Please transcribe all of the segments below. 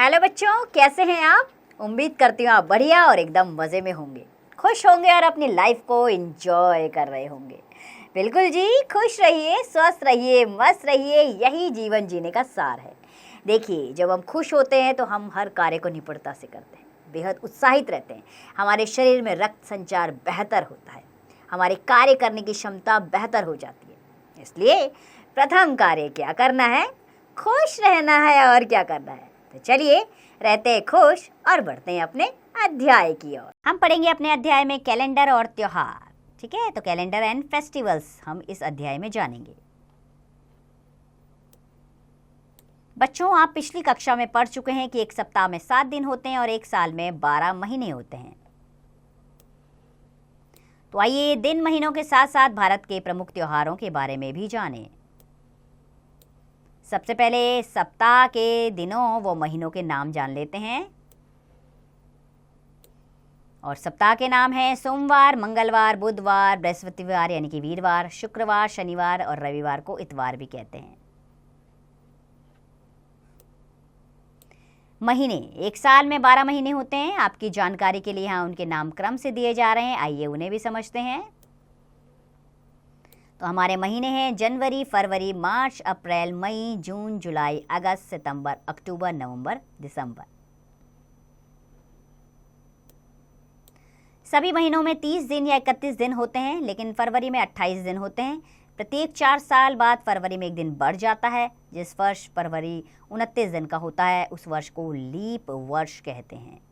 Hello बच्चों, कैसे हैं आप? उम्मीद करती हूँ आप बढ़िया और एकदम मज़े में होंगे, खुश होंगे और अपनी लाइफ को एंजॉय कर रहे होंगे। बिल्कुल जी, खुश रहिए, स्वस्थ रहिए, मस्त रहिए, यही जीवन जीने का सार है। देखिए, जब हम खुश होते हैं तो हम हर कार्य को निपुणता से करते हैं, बेहद उत्साहित रहते हैं, हमारे शरीर में रक्त संचार बेहतर होता है, हमारे कार्य करने की क्षमता बेहतर हो जाती है। इसलिए प्रथम कार्य क्या करना है? खुश रहना है। और क्या करना है? तो चलिए रहते हैं खुश और बढ़ते हैं अपने अध्याय की ओर। हम पढ़ेंगे अपने अध्याय में कैलेंडर और त्योहार। ठीक है, तो कैलेंडर एंड फेस्टिवल्स हम इस अध्याय में जानेंगे। बच्चों, आप पिछली कक्षा में पढ़ चुके हैं कि एक सप्ताह में 7 दिन होते हैं और एक साल में 12 महीने होते हैं। तो आइए दिन महीनों के साथ साथ भारत के प्रमुख त्योहारों के बारे में भी जानें। सबसे पहले सप्ताह के दिनों व महीनों के नाम जान लेते हैं। और सप्ताह के नाम हैं सोमवार, मंगलवार, बुधवार, बृहस्पतिवार यानी कि वीरवार, शुक्रवार, शनिवार और रविवार को इतवार भी कहते हैं। महीने, एक साल में 12 महीने होते हैं। आपकी जानकारी के लिए यहाँ उनके नाम क्रम से दिए जा रहे हैं, आइए उन्हें भी समझते हैं। तो हमारे महीने हैं जनवरी, फरवरी, मार्च, अप्रैल, मई, जून, जुलाई, अगस्त, सितंबर, अक्टूबर, नवंबर, दिसंबर। सभी महीनों में 30 दिन या 31 दिन होते हैं, लेकिन फरवरी में 28 दिन होते हैं। प्रत्येक 4 साल बाद फरवरी में एक दिन बढ़ जाता है। जिस वर्ष फरवरी 29 दिन का होता है उस वर्ष को लीप वर्ष कहते हैं।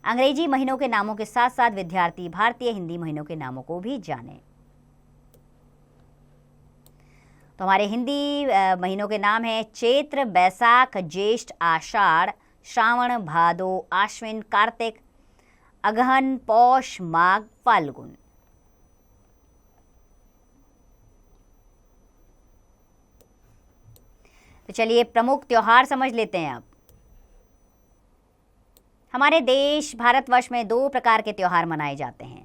अंग्रेजी महीनों के नामों के साथ साथ विद्यार्थी भारतीय हिंदी महीनों के नामों को भी जानें। तो हमारे हिंदी महीनों के नाम हैं चैत्र, बैसाख, ज्येष्ठ, आषाढ़, श्रावण, भादो, आश्विन, कार्तिक, अगहन, पौष, माघ, फाल्गुन। तो चलिए प्रमुख त्योहार समझ लेते हैं अब। हमारे देश भारतवर्ष में 2 प्रकार के त्योहार मनाए जाते हैं।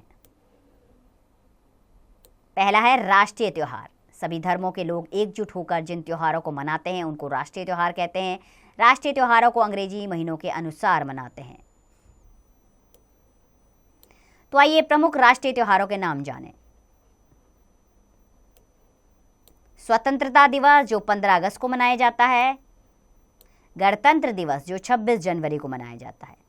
पहला है राष्ट्रीय त्योहार। सभी धर्मों के लोग एकजुट होकर जिन त्योहारों को मनाते हैं उनको राष्ट्रीय त्योहार कहते हैं। राष्ट्रीय त्योहारों को अंग्रेजी महीनों के अनुसार मनाते हैं। तो आइए प्रमुख राष्ट्रीय त्योहारों के नाम जानें। स्वतंत्रता दिवस जो 15 अगस्त को मनाया जाता है। गणतंत्र दिवस जो 26 जनवरी को मनाया जाता है।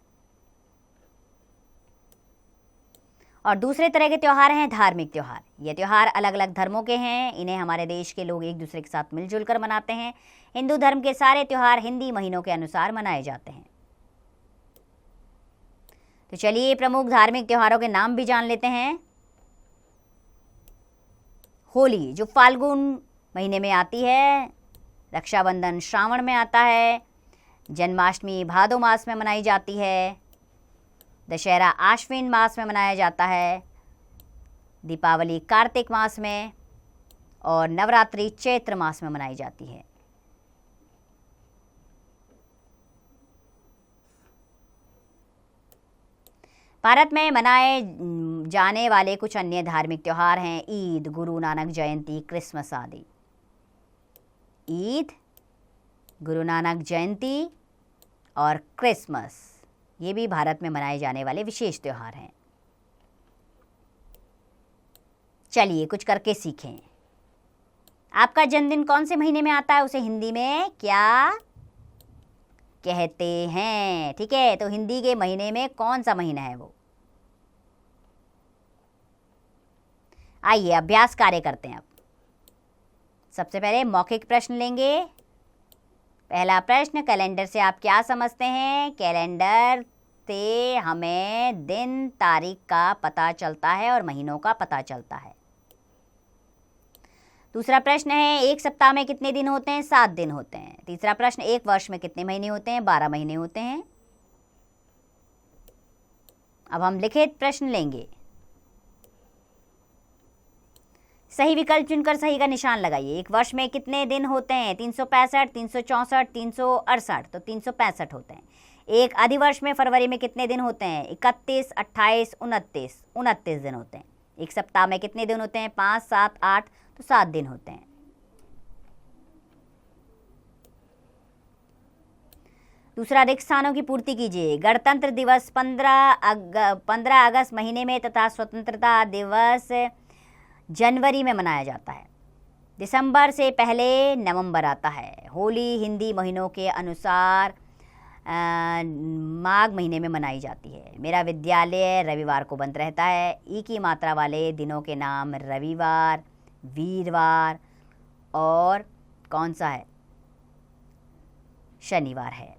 और दूसरे तरह के त्योहार हैं धार्मिक त्योहार। ये त्योहार अलग अलग धर्मों के हैं। इन्हें हमारे देश के लोग एक दूसरे के साथ मिलजुल कर मनाते हैं। हिंदू धर्म के सारे त्योहार हिंदी महीनों के अनुसार मनाए जाते हैं। तो चलिए प्रमुख धार्मिक त्योहारों के नाम भी जान लेते हैं। होली जो फाल्गुन महीने में आती है। रक्षाबंधन श्रावण में आता है। जन्माष्टमी भादो मास में मनाई जाती है। दशहरा आश्विन मास में मनाया जाता है। दीपावली कार्तिक मास में और नवरात्रि चैत्र मास में मनाई जाती है। भारत में मनाए जाने वाले कुछ अन्य धार्मिक त्योहार हैं ईद, गुरु नानक जयंती, क्रिसमस आदि। ईद, गुरु नानक जयंती और क्रिसमस ये भी भारत में मनाए जाने वाले विशेष त्योहार हैं। चलिए कुछ करके सीखें। आपका जन्मदिन कौन से महीने में आता है उसे हिंदी में क्या कहते हैं? ठीक है, तो हिंदी के महीने में कौन सा महीना है वो? आइए अभ्यास कार्य करते हैं अब। सबसे पहले मौखिक प्रश्न लेंगे। पहला प्रश्न, कैलेंडर से आप क्या समझते हैं? कैलेंडर से हमें दिन तारीख का पता चलता है और महीनों का पता चलता है। दूसरा प्रश्न है एक सप्ताह में कितने दिन होते हैं? 7 दिन होते हैं। तीसरा प्रश्न, एक वर्ष में कितने महीने होते हैं? 12 महीने होते हैं। अब हम लिखित प्रश्न लेंगे। सही विकल्प चुनकर सही का निशान लगाइए। एक वर्ष में कितने दिन होते हैं? 365, 364, 368, तो 365 होते हैं। एक अधिवर्ष में फरवरी में कितने दिन होते हैं? 31, 28, 29 दिन होते हैं। एक सप्ताह में कितने दिन होते हैं? 5, 7, 8, तो 7 दिन होते हैं। दूसरा, रिक्त स्थानों की पूर्ति कीजिए। गणतंत्र दिवस 15 अगस्त महीने में तथा स्वतंत्रता दिवस जनवरी में मनाया जाता है। दिसंबर से पहले नवंबर आता है। होली हिंदी महीनों के अनुसार माघ महीने में मनाई जाती है। मेरा विद्यालय रविवार को बंद रहता है। ई की मात्रा वाले दिनों के नाम रविवार, वीरवार और कौन सा है, शनिवार है।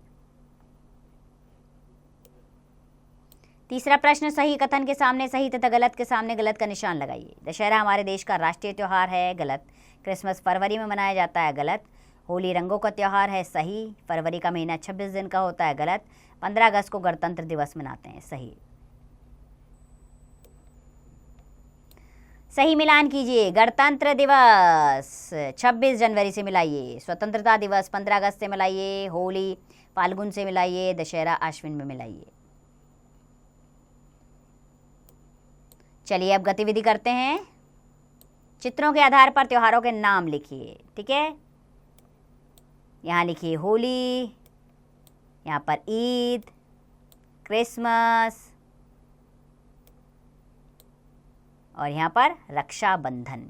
तीसरा प्रश्न, सही कथन के सामने सही तथा गलत के सामने गलत का निशान लगाइए। दशहरा हमारे देश का राष्ट्रीय त्यौहार है, गलत। क्रिसमस फरवरी में मनाया जाता है, गलत। होली रंगों का त्यौहार है, सही। फरवरी का महीना 26 दिन का होता है, गलत। 15 अगस्त को गणतंत्र दिवस मनाते हैं, सही। सही मिलान कीजिए। गणतंत्र दिवस 26 जनवरी से मिलाइए, स्वतंत्रता दिवस 15 अगस्त से मिलाइए, होली फाल्गुन से मिलाइए, दशहरा आश्विन में मिलाइए। चलिए अब गतिविधि करते हैं। चित्रों के आधार पर त्योहारों के नाम लिखिए, ठीक है। यहाँ लिखिए होली, यहाँ पर ईद, क्रिसमस और यहाँ पर रक्षाबंधन।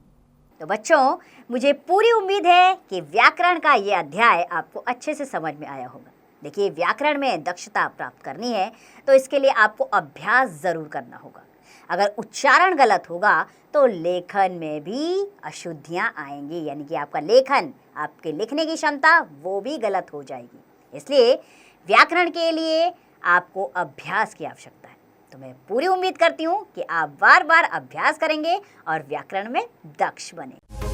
तो बच्चों, मुझे पूरी उम्मीद है कि व्याकरण का ये अध्याय आपको अच्छे से समझ में आया होगा। देखिए, व्याकरण में दक्षता प्राप्त करनी है तो इसके लिए आपको अभ्यास ज़रूर करना होगा। अगर उच्चारण गलत होगा तो लेखन में भी अशुद्धियाँ आएंगी, यानी कि आपका लेखन, आपके लिखने की क्षमता वो भी गलत हो जाएगी। इसलिए व्याकरण के लिए आपको अभ्यास की आवश्यकता है। तो मैं पूरी उम्मीद करती हूँ कि आप बार बार अभ्यास करेंगे और व्याकरण में दक्ष बने।